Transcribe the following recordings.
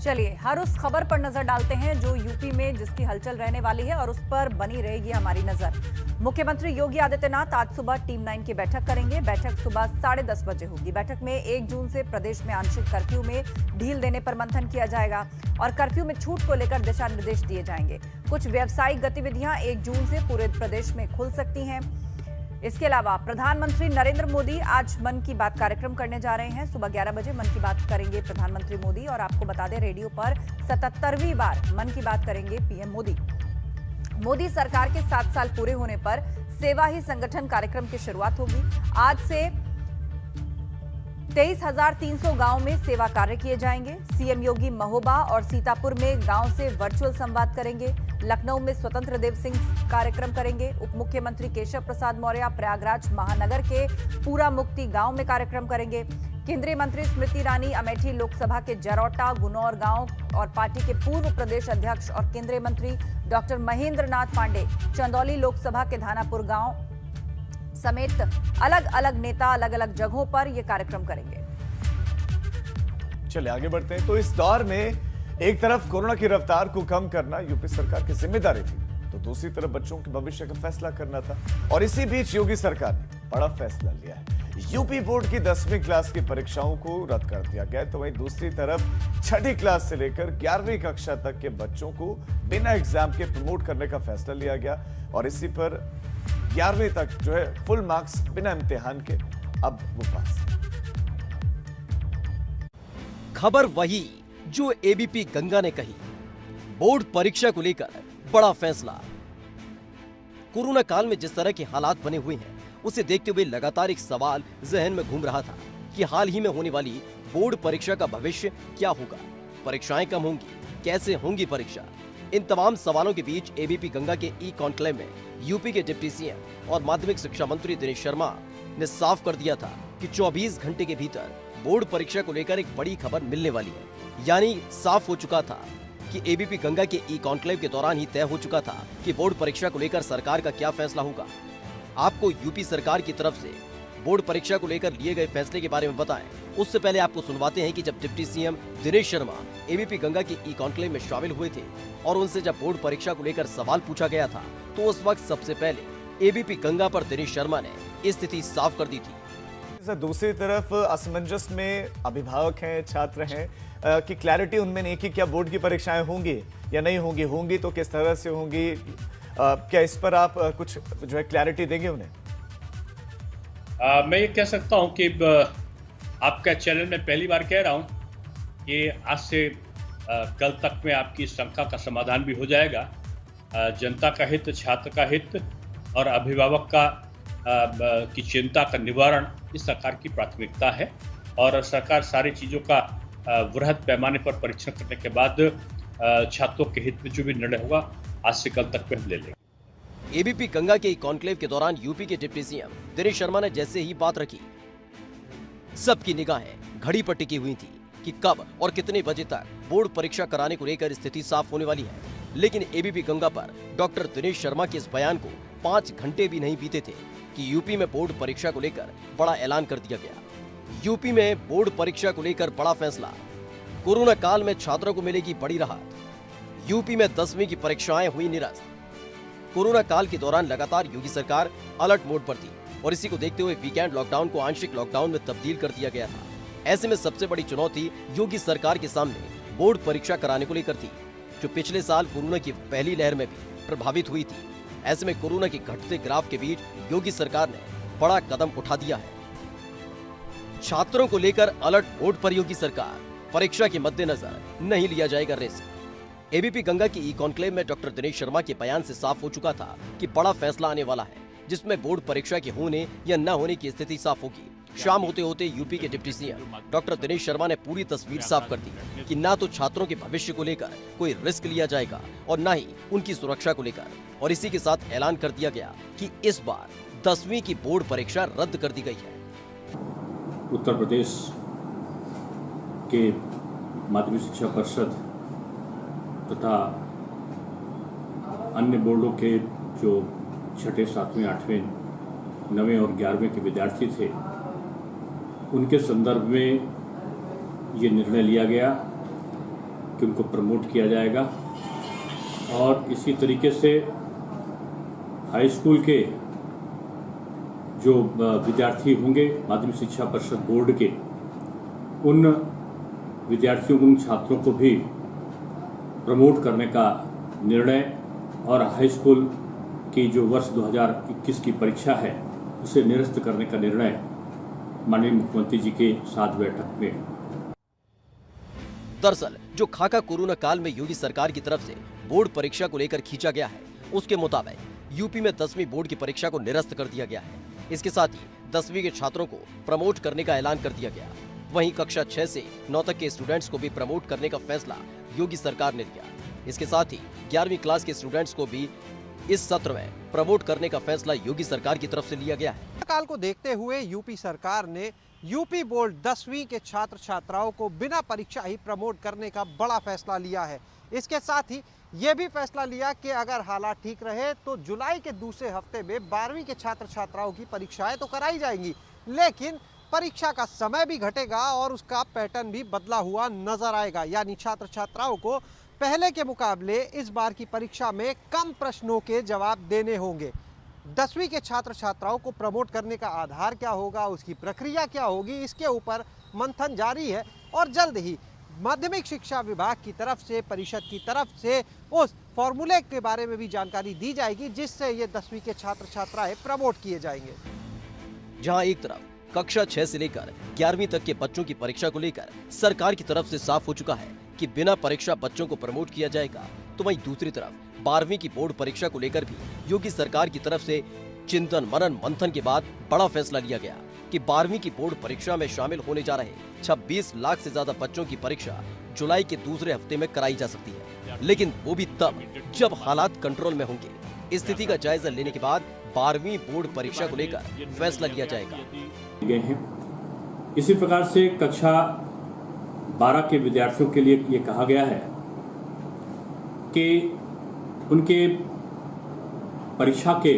चलिए हर उस खबर पर नजर डालते हैं जो यूपी में जिसकी हलचल रहने वाली है और उस पर बनी रहेगी हमारी नजर। मुख्यमंत्री योगी आदित्यनाथ आज सुबह टीम 9 की बैठक करेंगे। बैठक सुबह 10:30 बजे होगी। बैठक में 1 जून से प्रदेश में आंशिक कर्फ्यू में ढील देने पर मंथन किया जाएगा और कर्फ्यू में छूट को लेकर दिशा निर्देश दिए जाएंगे। कुछ व्यावसायिक गतिविधियां 1 जून से पूरे प्रदेश में खुल सकती हैं। इसके अलावा प्रधानमंत्री नरेंद्र मोदी आज मन की बात कार्यक्रम करने जा रहे हैं। सुबह 11 बजे मन की बात करेंगे प्रधानमंत्री मोदी और आपको बता दें रेडियो पर 77वीं बार मन की बात करेंगे पीएम मोदी। मोदी सरकार के 7 साल पूरे होने पर सेवा ही संगठन कार्यक्रम की शुरुआत होगी। आज से 23,300 गांव में सेवा कार्य किए जाएंगे। सीएम योगी महोबा और सीतापुर में गांव से वर्चुअल संवाद करेंगे। लखनऊ में स्वतंत्र देव सिंह कार्यक्रम करेंगे। उप मुख्यमंत्री केशव प्रसाद मौर्य प्रयागराज महानगर के पूरा मुक्ति गांव में कार्यक्रम करेंगे। केंद्रीय मंत्री स्मृति ईरानी अमेठी लोकसभा के जरौटा गुनौर गांव और पार्टी के पूर्व प्रदेश अध्यक्ष और केंद्रीय मंत्री डॉक्टर महेंद्र नाथ पांडे चंदौली लोकसभा के धानापुर गांव समेत अलग अलग नेता अलग अलग जगहों पर यह कार्यक्रम करेंगे। चलिए आगे बढ़ते हैं। तो इस दौर में एक तरफ कोरोना की रफ्तार को कम करना यूपी सरकार की जिम्मेदारी थी, तो दूसरी तरफ बच्चों के भविष्य का फैसला करना था और इसी बीच योगी सरकार ने बड़ा फैसला लिया है। यूपी बोर्ड की 10वीं क्लास की परीक्षाओं को रद्द कर दिया गया। तो वहीं दूसरी तरफ 6ठी क्लास से लेकर 11वीं कक्षा तक के बच्चों को बिना एग्जाम के प्रमोट करने का फैसला लिया गया और इसी पर 11वीं तक जो है फुल मार्क्स बिना इम्तिहान के अब वो पास। खबर वही जो एबीपी गंगा ने कही, बोर्ड परीक्षा को लेकर बड़ा फैसला। कोरोना काल में जिस तरह के हालात बने हुए हैं उसे देखते हुए लगातार एक सवाल जहन में घूम रहा था कि हाल ही में होने वाली बोर्ड परीक्षा का भविष्य क्या होगा, परीक्षाएं कब होंगी, कैसे होंगी परीक्षा। इन तमाम सवालों के बीच एबीपी गंगा के ई कॉन्क्लेव में यूपी के डिप्टी सीएम और माध्यमिक शिक्षा मंत्री दिनेश शर्मा ने साफ कर दिया था कि 24 घंटे के भीतर बोर्ड परीक्षा को लेकर एक बड़ी खबर मिलने वाली है। यानी साफ हो चुका था कि एबीपी गंगा के ई कॉन्क्लेव के दौरान ही तय हो चुका था कि बोर्ड परीक्षा को लेकर सरकार का क्या फैसला होगा। आपको यूपी सरकार की तरफ से बोर्ड परीक्षा को लेकर लिए गए फैसले के बारे में बताएं। उससे पहले आपको सुनवाते हैं कि जब deputy CM Dinesh Sharma ABP Ganga के ई कॉन्क्लेव में शामिल हुए थे और उनसे जब बोर्ड परीक्षा को लेकर सवाल पूछा गया था तो उस वक्त सबसे पहले एबीपी गंगा पर दिनेश शर्मा ने स्थिति साफ कर दी थी। दूसरी तरफ असमंजस में अभिभावक हैं, छात्र हैं कि क्लैरिटी उनमें नहीं कि क्या बोर्ड की परीक्षाएं होंगी या नहीं होंगी, होंगी तो किस तरह से होंगी। क्या इस पर आप कुछ जो है क्लैरिटी देंगे उन्हें? मैं ये कह सकता हूं कि आपका चैनल में पहली बार कह रहा हूं कि आज से कल तक में आपकी शंका का समाधान भी हो जाएगा। जनता का हित, छात्र का हित और अभिभावक का की चिंता का निवारण इस सरकार की प्राथमिकता है और सरकार सारी चीज़ों का वृहद पैमाने पर परीक्षण करने के बाद छात्रों के हित में जो भी निर्णय होगा आज से कल तक में हम ले लेंगे। एबीपी गंगा के कॉन्क्लेव के दौरान यूपी के डिप्टी सीएम दिनेश शर्मा ने जैसे ही बात रखी, सबकी निगाहें घड़ी पर टिकी हुई थी कि कब और कितने बजे तक बोर्ड परीक्षा कराने को लेकर स्थिति साफ होने वाली है। लेकिन एबीपी गंगा पर डॉक्टर दिनेश शर्मा के इस बयान को 5 घंटे भी नहीं बीते थे कि यूपी में बोर्ड परीक्षा को लेकर बड़ा ऐलान कर दिया गया। यूपी में बोर्ड परीक्षा को लेकर बड़ा फैसला। कोरोना काल में छात्रों को मिलेगी बड़ी राहत। यूपी में 10वीं की परीक्षाएं हुई निरस्त। कोरोना काल के दौरान लगातार योगी सरकार अलर्ट मोड पर थी और इसी को देखते हुए वीकेंड लॉकडाउन को आंशिक लॉकडाउन में तब्दील कर दिया गया था। ऐसे में सबसे बड़ी चुनौती योगी सरकार के सामने बोर्ड परीक्षा कराने को लेकर थी, जो पिछले साल कोरोना की पहली लहर में भी प्रभावित हुई थी। ऐसे में कोरोना के घटते ग्राफ के बीच योगी सरकार ने बड़ा कदम उठा दिया है। छात्रों को लेकर अलर्ट मोड पर योगी सरकार, परीक्षा के मद्देनजर नहीं लिया जाएगा रिस्क। एबीपी गंगा की ई कॉन्क्लेव में डॉक्टर दिनेश शर्मा के बयान से साफ हो चुका था कि बड़ा फैसला आने वाला है, जिसमें बोर्ड परीक्षा के होने या न होने की स्थिति साफ होगी। शाम होते होते यूपी के deputy CM doctor Dinesh Sharma ने पूरी तस्वीर साफ कर दी कि ना तो छात्रों के भविष्य को लेकर कोई रिस्क लिया जाएगा और न ही उनकी सुरक्षा को लेकर। और इसी के साथ ऐलान कर दिया गया कि इस बार 10वीं की बोर्ड परीक्षा रद्द कर दी गई है। उत्तर प्रदेश के माध्यमिक शिक्षा परिषद तथा अन्य बोर्डों के जो 6ठे, 7वें, 8वें, 9वें और 11वें के विद्यार्थी थे, उनके संदर्भ में ये निर्णय लिया गया कि उनको प्रमोट किया जाएगा। और इसी तरीके से हाई स्कूल के जो विद्यार्थी होंगे माध्यमिक शिक्षा परिषद बोर्ड के, उन विद्यार्थियों उन छात्रों को भी प्रमोट करने का निर्णय और हाई स्कूल की जो वर्ष 2021 की परीक्षा है उसे निरस्त करने का निर्णय माननीय मुख्यमंत्री जी के साथ बैठक में। दरअसल जो खाका कोरोना काल में योगी सरकार की तरफ से बोर्ड परीक्षा को लेकर खींचा गया है, उसके मुताबिक यूपी में 10वीं बोर्ड की परीक्षा को निरस्त कर दिया गया है। इसके साथ ही 10वीं के छात्रों को प्रमोट करने का ऐलान कर दिया गया। वहीं कक्षा 6 से 9 तक के स्टूडेंट्स को भी प्रमोट करने का फैसला योगी सरकार ने लिया। इसके साथ ही 11वीं क्लास के स्टूडेंट्स को भी इस सत्र में प्रमोट करने का फैसला योगी सरकार की तरफ से लिया गया है। काल को देखते हुए यूपी सरकार ने यूपी बोर्ड 10वीं के छात्र छात्राओं को बिना परीक्षा ही प्रमोट करने का बड़ा फैसला लिया है। इसके साथ ही ये भी फैसला लिया कि अगर हालात ठीक रहे तो जुलाई के दूसरे हफ्ते में 12वीं के छात्र छात्राओं की परीक्षाएं तो कराई जाएंगी, लेकिन परीक्षा का समय भी घटेगा और उसका पैटर्न भी बदला हुआ नजर आएगा। यानी छात्र छात्राओं को पहले के मुकाबले इस बार की परीक्षा में कम प्रश्नों के जवाब देने होंगे। 10वीं के छात्र छात्राओं को प्रमोट करने का आधार क्या होगा, उसकी प्रक्रिया क्या होगी, इसके ऊपर मंथन जारी है और जल्द ही माध्यमिक शिक्षा विभाग की तरफ से, परिषद की तरफ से उस फॉर्मूले के बारे में भी जानकारी दी जाएगी जिससे ये 10वीं के छात्र छात्राएं प्रमोट किए जाएंगे। जहां एक तरफ कक्षा 6 से लेकर 11वीं तक के बच्चों की परीक्षा को लेकर सरकार की तरफ से साफ हो चुका है कि बिना परीक्षा बच्चों को प्रमोट किया जाएगा, तो वहीं दूसरी तरफ 12वीं की बोर्ड परीक्षा को लेकर भी योगी सरकार की तरफ से चिंतन मनन मंथन के बाद बड़ा फैसला लिया गया कि 12वीं की बोर्ड परीक्षा में शामिल होने जा रहे 26 लाख से ज्यादा बच्चों की परीक्षा जुलाई के दूसरे हफ्ते में कराई जा सकती है, लेकिन वो भी तब जब हालात कंट्रोल में होंगे। स्थिति का जायजा लेने के बाद 12वीं बोर्ड परीक्षा को लेकर फैसला लिया जाएगा। गए हैं। इसी प्रकार से कक्षा 12 के विद्यार्थियों के लिए ये कहा गया है कि उनके परीक्षा के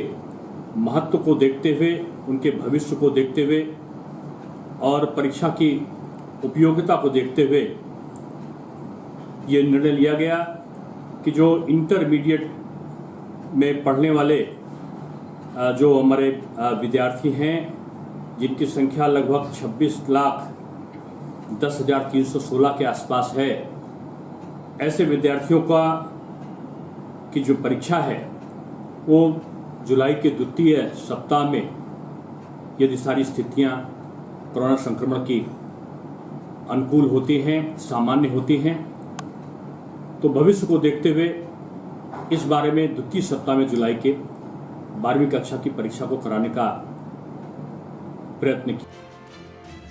महत्व को देखते हुए, उनके भविष्य को देखते हुए और परीक्षा की उपयोगिता को देखते हुए ये निर्णय लिया गया कि जो इंटरमीडिएट में पढ़ने वाले जो हमारे विद्यार्थी हैं, जिनकी संख्या लगभग 26,10,316 के आसपास है, ऐसे विद्यार्थियों की जो परीक्षा है वो जुलाई के द्वितीय सप्ताह में, यदि सारी स्थितियां कोरोना संक्रमण की अनुकूल होती हैं, सामान्य होती हैं, तो भविष्य को देखते हुए इस बारे में द्वितीय सप्ताह में जुलाई के 12वीं कक्षा की परीक्षा को कराने का प्रयत्न किया।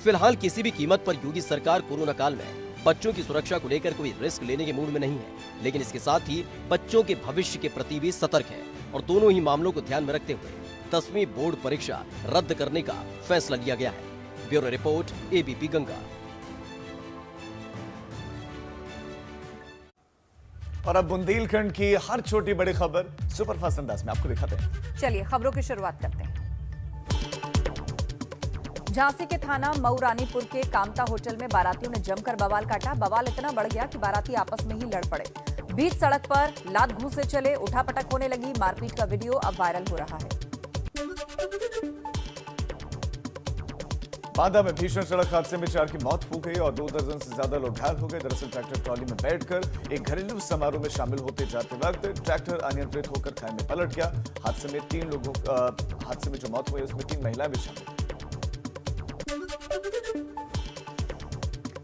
फिलहाल किसी भी कीमत पर योगी सरकार कोरोना काल में बच्चों की सुरक्षा को लेकर कोई रिस्क लेने के मूड में नहीं है, लेकिन इसके साथ ही बच्चों के भविष्य के प्रति भी सतर्क है और दोनों ही मामलों को ध्यान में रखते हुए 10वीं बोर्ड परीक्षा रद्द करने का फैसला लिया गया है। Bureau report, ABP Ganga. और अब बुंदेलखंड की हर छोटी बड़ी खबर सुपरफास्ट अंदाज में आपको दिखाते हैं। चलिए खबरों की शुरुआत करते हैं। झांसी के थाना मऊ रानीपुर के कामता होटल में बारातियों ने जमकर बवाल काटा। बवाल इतना बढ़ गया कि बाराती आपस में ही लड़ पड़े। बीच सड़क पर लात घूंस से चले, उठापटक होने लगी। मारपीट का वीडियो अब वायरल हो रहा है। बांदा में भीषण सड़क हादसे में 4 की मौत हो गई और 2 दर्जन से ज्यादा लोग घायल हो गए। दरअसल ट्रैक्टर ट्रॉली में बैठकर एक घरेलू समारोह में शामिल होते जाते वक्त ट्रैक्टर अनियंत्रित होकर खाई में पलट गया। हादसे में जो मौत हुई उसमें 3 महिलाएं भी शामिल।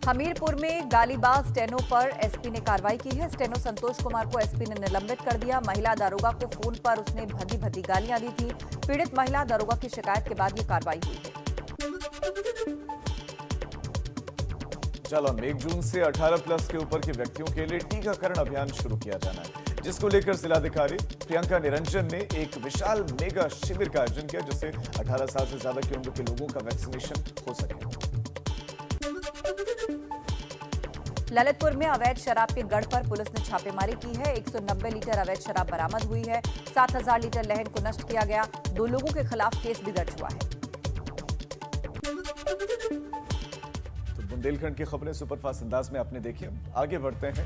हमीरपुर में गालीबाज स्टेनो पर एसपी ने कार्रवाई की है। स्टेनो संतोष कुमार को एसपी ने निलंबित कर दिया। महिला दारोगा को फोन पर उसने भद्दी भद्दी गालियां दी थी। पीड़ित महिला दारोगा की शिकायत के बाद ये कार्रवाई हुई है। जालौन में 1 जून से 18+ के ऊपर के व्यक्तियों के लिए टीकाकरण अभियान शुरू किया जाना है, जिसको लेकर जिलाधिकारी प्रियंका निरंजन ने एक विशाल मेगा शिविर का आयोजन किया, जिससे 18 साल से ज्यादा की उम्र के लोगों का वैक्सीनेशन हो सके। ललितपुर में अवैध शराब के गढ़ पर पुलिस ने छापेमारी की है। 190 लीटर अवैध शराब बरामद हुई है। 7000 लीटर लहन को नष्ट किया गया। 2 लोगों के खिलाफ केस भी दर्ज हुआ है। बुंदेलखंड की खबरें सुपरफास्ट अंदाज में आपने देखी। आगे बढ़ते हैं।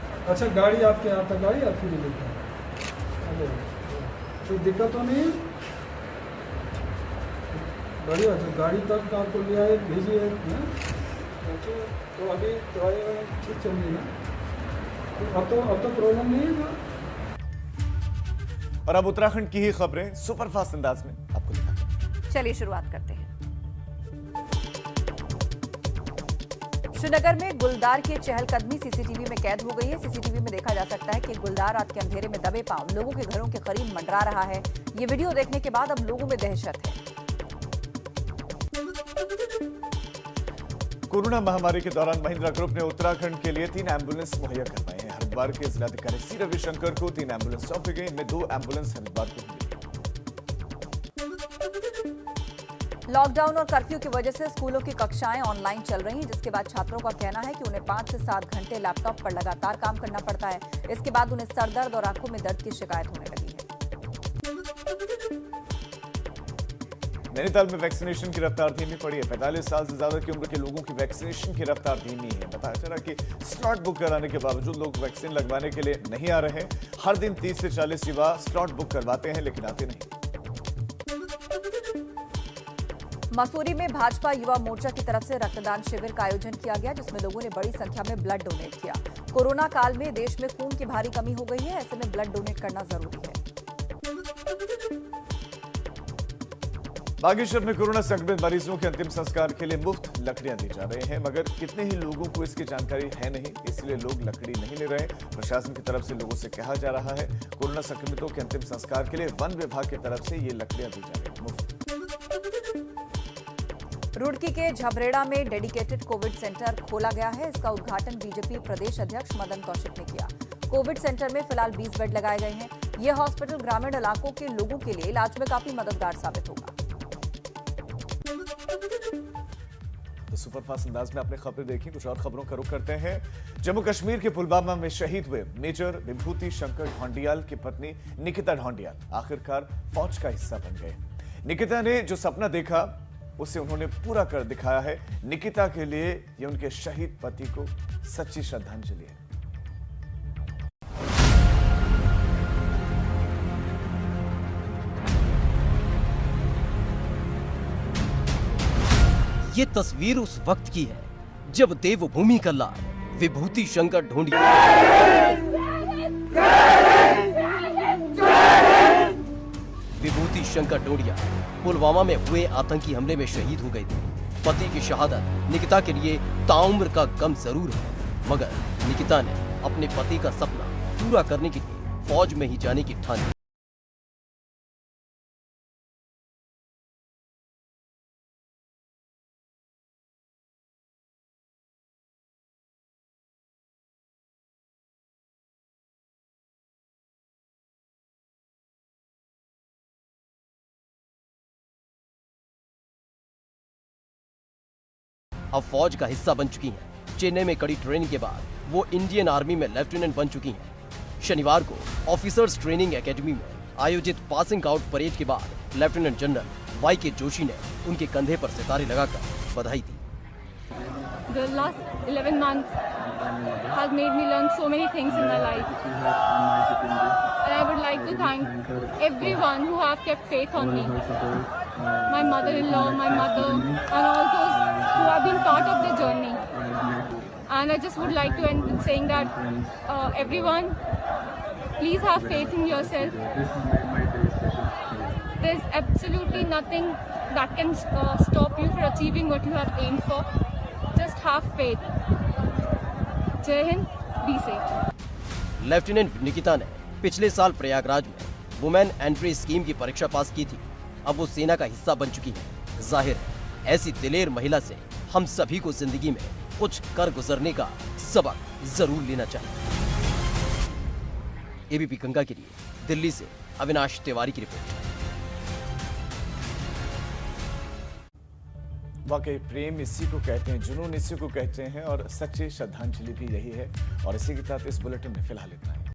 अच्छा गाड़ी आपके यहाँ तक आई या फिर लेकर? अरे कोई दिक्कत तो नहीं है? बढ़िया, तो गाड़ी तक आपको ले आए भेजिए हैं? अच्छा, तो अभी दवाई ठीक चल रही ना? तो अब तो प्रॉब्लम नहीं है ना? और अब उत्तराखंड की ही खबरें सुपरफास्ट अंदाज में आपको दिखाते हैं। चलिए शुरुआत करते हैं। श्रीनगर में गुलदार की चहलकदमी सीसीटीवी में कैद हो गई है। सीसीटीवी में देखा जा सकता है कि गुलदार रात के अंधेरे में दबे पांव लोगों के घरों के करीब मंडरा रहा है। ये वीडियो देखने के बाद अब लोगों में दहशत है। कोरोना महामारी के दौरान महिंद्रा ग्रुप ने उत्तराखंड के लिए 3 एम्बुलेंस मुहैया करवाए हैं। हरिद्वार के जिलाधिकारी सी रविशंकर को 3 एम्बुलेंस सौंपी गई, इनमें 2 एम्बुलेंस हरिद्वार को मिली। लॉकडाउन और कर्फ्यू की वजह से स्कूलों की कक्षाएं ऑनलाइन चल रही हैं, जिसके बाद छात्रों का कहना है कि उन्हें 5 से 7 घंटे लैपटॉप पर लगातार काम करना पड़ता है। इसके बाद उन्हें सर दर्द और आंखों में दर्द की शिकायत होने लगी है। नैनीताल में वैक्सीनेशन की रफ्तार धीमी पड़ी है। 45 साल से ज्यादा की उम्र के लोगों की वैक्सीनेशन की रफ्तार धीमी है। बताया चला कि स्लॉट बुक कराने के बावजूद लोग वैक्सीन लगवाने के लिए नहीं आ रहे हैं। हर दिन 30 से 40 युवा स्लॉट बुक करवाते हैं लेकिन आते नहीं। मसूरी में भाजपा युवा मोर्चा की तरफ से रक्तदान शिविर का आयोजन किया गया, जिसमें लोगों ने बड़ी संख्या में ब्लड डोनेट किया। कोरोना काल में देश में खून की भारी कमी हो गई है, ऐसे में ब्लड डोनेट करना जरूरी है। बागेश्वर में कोरोना संक्रमित मरीजों के अंतिम संस्कार के लिए मुफ्त लकड़ियां दी जा रही हैं, मगर कितने ही लोगों को इसकी जानकारी है नहीं, इसलिए लोग लकड़ी नहीं ले रहे। प्रशासन की तरफ से लोगों से कहा जा रहा है कोरोना संक्रमितों के अंतिम संस्कार के लिए वन विभाग की तरफ से ये लकड़ियां दी जा रही हैं मुफ्त। रुड़की के झबरेड़ा में डेडिकेटेड कोविड सेंटर खोला गया है। इसका उद्घाटन बीजेपी प्रदेश अध्यक्ष मदन कौशिक ने किया। कोविड सेंटर में फिलहाल 20 बेड लगाए गए हैं। यह हॉस्पिटल ग्रामीण इलाकों के लोगों के लिए इलाज में काफी मददगार साबित होगा। तो सुपरफास्ट अंदाज में आपने खबरें देखी, कुछ और खबरों का रुख करते हैं। जम्मू कश्मीर के पुलवामा में शहीद हुए मेजर विभूति शंकर ढोंडियाल की पत्नी निकिता ढोंडियाल आखिरकार फौज का हिस्सा बन गए। निकिता ने जो सपना देखा उसे उन्होंने पूरा कर दिखाया है। निकिता के लिए यह उनके शहीद पति को सच्ची श्रद्धांजलि है। ये तस्वीर उस वक्त की है जब देवभूमि का लाल विभूति शंकर ढोंडियाल पुलवामा में हुए आतंकी हमले में शहीद हो गए थे। पति की शहादत निकिता के लिए ताउम्र का गम जरूर है, मगर निकिता ने अपने पति का सपना पूरा करने के लिए फौज में ही जाने की ठानी। अब फौज का हिस्सा बन चुकी हैं। चेन्नई में कड़ी ट्रेनिंग के बाद वो इंडियन आर्मी में लेफ्टिनेंट बन चुकी हैं। शनिवार को ऑफिसर्स ट्रेनिंग एकेडमी में आयोजित पासिंग आउट परेड के बाद लेफ्टिनेंट जनरल वाई.के. जोशी ने उनके कंधे पर सितारे लगाकर बधाई दी। The last 11 months has made me learn so many things in my life. And I would like to thank everyone who have kept faith on me. My mother-in-law, my mother, and all those who have been part of the journey. And I just would like to end with saying that everyone, please have faith in yourself. There's absolutely nothing that can stop you from achieving what you have aimed for. Just have faith. Jai Hind, be safe. Lieutenant Nikita ने पिछले साल प्रयागराज में women entry scheme की परीक्षा पास की थी। अब वो सेना का हिस्सा बन चुकी है। जाहिर है ऐसी दिलेर महिला से हम सभी को जिंदगी में कुछ कर गुजरने का सबक जरूर लेना चाहिए। एबीपी गंगा के लिए दिल्ली से अविनाश तिवारी की रिपोर्ट। वाकई प्रेम इसी को कहते हैं, जुनून इसी को कहते हैं और सच्ची श्रद्धांजलि भी यही है। और इसी के साथ इस बुलेटिन में फिलहाल इतना ही।